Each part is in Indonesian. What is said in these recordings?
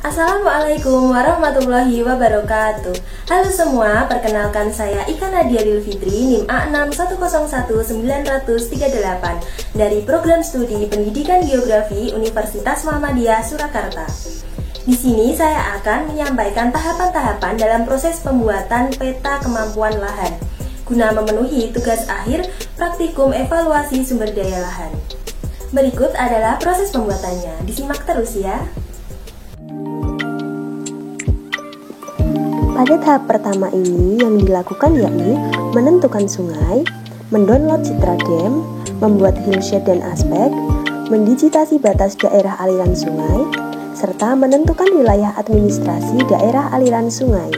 Assalamualaikum warahmatullahi wabarakatuh. Halo semua, perkenalkan saya Ika Nadia Dilfitri, NIM A6101938 dari Program Studi Pendidikan Geografi Universitas Muhammadiyah Surakarta. Di sini saya akan menyampaikan tahapan-tahapan dalam proses pembuatan peta kemampuan lahan guna memenuhi tugas akhir praktikum evaluasi sumber daya lahan. Berikut adalah proses pembuatannya, disimak terus ya. Pada tahap pertama ini yang dilakukan yakni menentukan sungai, mendownload citra dam, membuat hillshade dan aspek, mendigitasi batas daerah aliran sungai, serta menentukan wilayah administrasi daerah aliran sungai.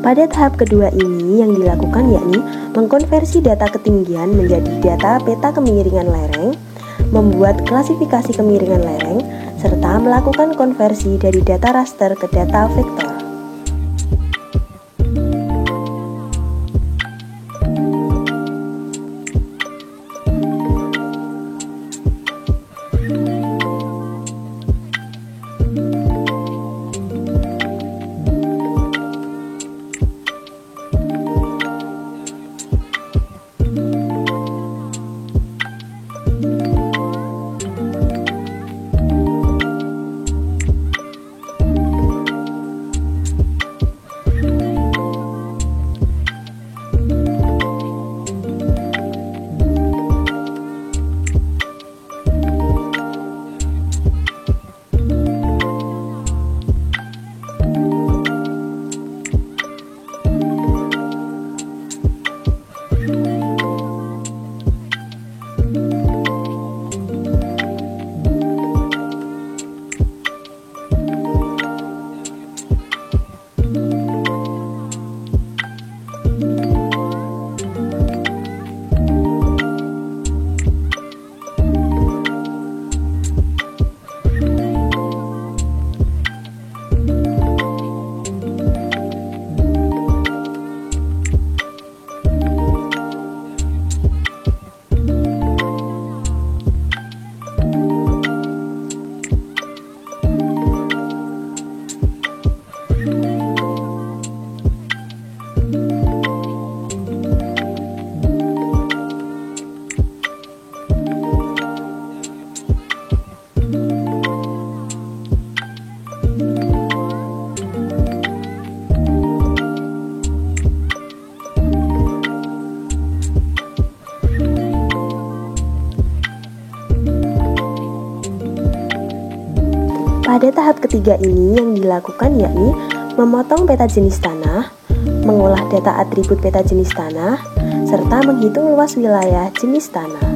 Pada tahap kedua ini yang dilakukan yakni mengkonversi data ketinggian menjadi data peta kemiringan lereng, membuat klasifikasi kemiringan lereng, serta melakukan konversi dari data raster ke data vektor. Pada tahap ketiga ini yang dilakukan yakni memotong peta jenis tanah, mengolah data atribut peta jenis tanah, serta menghitung luas wilayah jenis tanah.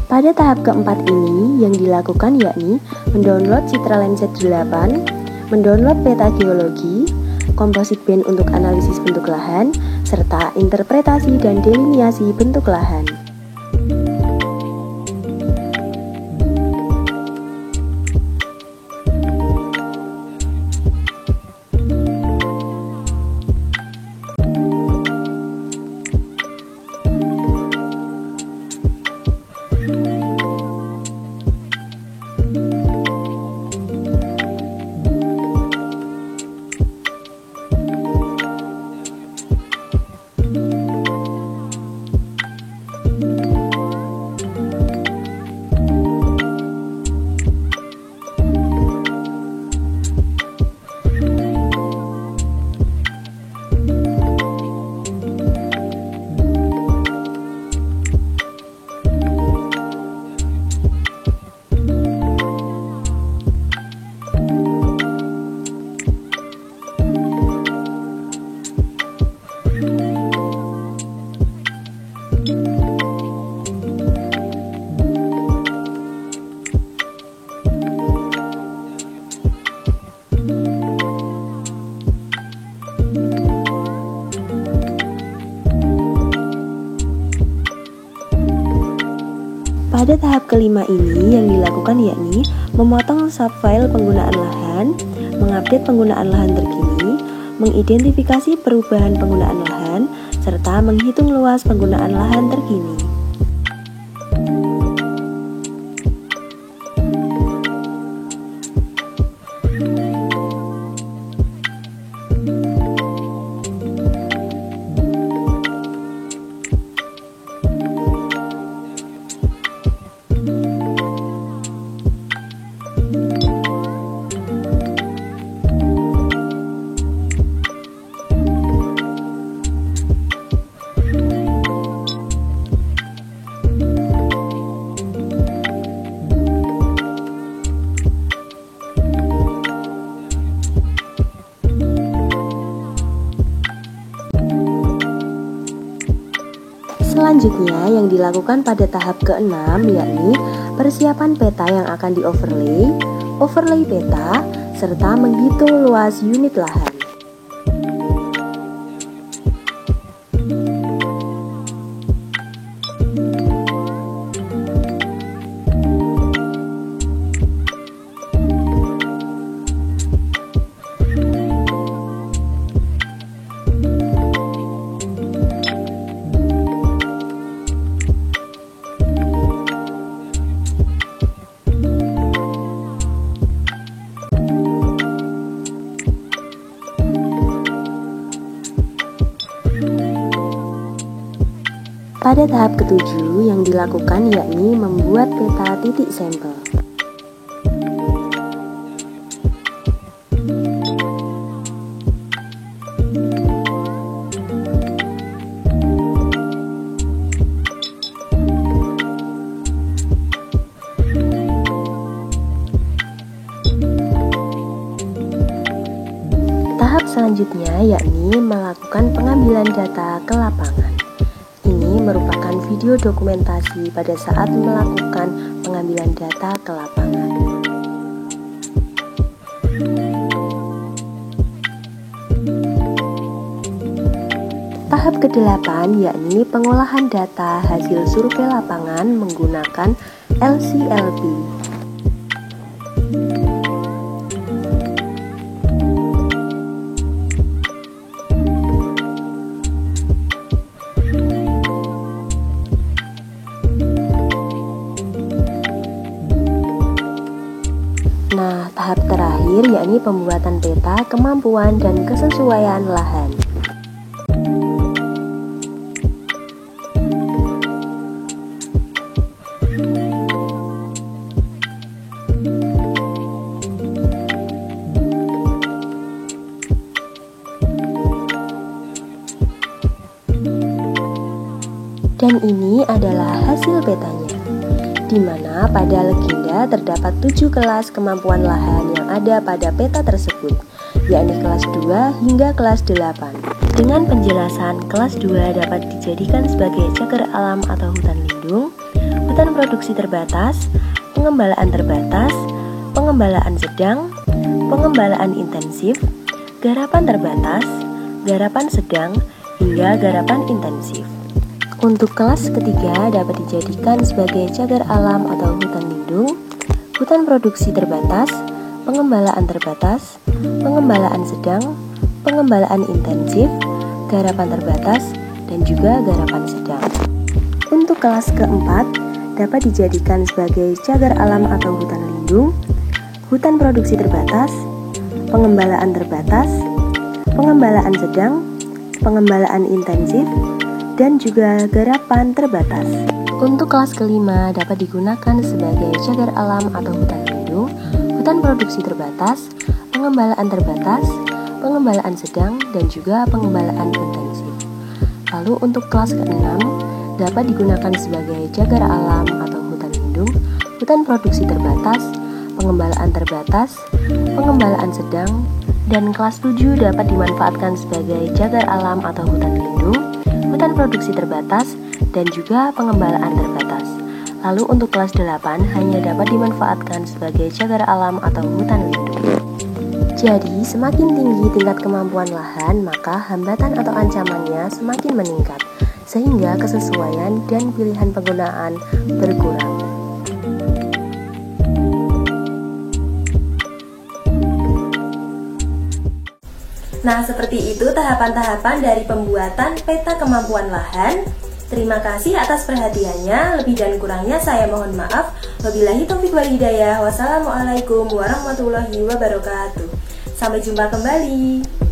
Pada tahap keempat ini yang dilakukan yakni mendownload Citra Landsat 8, mendownload peta geologi, komposit band untuk analisis bentuk lahan, serta interpretasi dan deliniasi bentuk lahan. Pada tahap kelima ini yang dilakukan yakni memotong subfile penggunaan lahan, mengupdate penggunaan lahan terkini, mengidentifikasi perubahan penggunaan lahan, serta menghitung luas penggunaan lahan terkini. Selanjutnya yang dilakukan pada tahap ke-6 yakni persiapan peta yang akan di-overlay, overlay peta, serta menghitung luas unit lahan. Pada tahap ke-7 yang dilakukan yakni membuat peta titik sampel. Tahap selanjutnya yakni melakukan pengambilan data ke lapangan. Ini merupakan video dokumentasi pada saat melakukan pengambilan data ke lapangan. Tahap ke-8 yakni pengolahan data hasil survei lapangan menggunakan LCLP. Nah, tahap terakhir yakni pembuatan peta kemampuan dan kesesuaian lahan. Dan ini adalah hasil petanya, di mana pada legenda terdapat 7 kelas kemampuan lahan yang ada pada peta tersebut, yakni kelas 2 hingga kelas 8. Dengan penjelasan, kelas 2 dapat dijadikan sebagai cagar alam atau hutan lindung, hutan produksi terbatas, pengembalaan terbatas, pengembalaan sedang, pengembalaan intensif, garapan terbatas, garapan sedang, hingga garapan intensif. Untuk kelas ketiga dapat dijadikan sebagai cagar alam atau hutan lindung, hutan produksi terbatas, pengembalaan terbatas, pengembalaan sedang, pengembalaan intensif, garapan terbatas, dan juga garapan sedang. Untuk kelas keempat dapat dijadikan sebagai cagar alam atau hutan lindung, hutan produksi terbatas, pengembalaan terbatas, pengembalaan sedang, pengembalaan intensif, dan juga garapan terbatas. Untuk kelas kelima dapat digunakan sebagai cagar alam atau hutan lindung, hutan produksi terbatas, pengembalaan terbatas, pengembalaan sedang, dan juga pengembalaan intensif. Lalu untuk kelas keenam dapat digunakan sebagai cagar alam atau hutan lindung, hutan produksi terbatas, pengembalaan terbatas, pengembalaan sedang, dan kelas 7 dapat dimanfaatkan sebagai cagar alam atau hutan lindung, hutan produksi terbatas, dan juga pengembalaan terbatas. Lalu untuk kelas 8 hanya dapat dimanfaatkan sebagai cagar alam atau hutan lindung. Jadi, semakin tinggi tingkat kemampuan lahan, maka hambatan atau ancamannya semakin meningkat, sehingga kesesuaian dan pilihan penggunaan berkurang. Nah, seperti itu tahapan-tahapan dari pembuatan peta kemampuan lahan. Terima kasih atas perhatiannya. Lebih dan kurangnya saya mohon maaf. Wabillahi taufiq wal hidayah. Wassalamualaikum warahmatullahi wabarakatuh. Sampai jumpa kembali.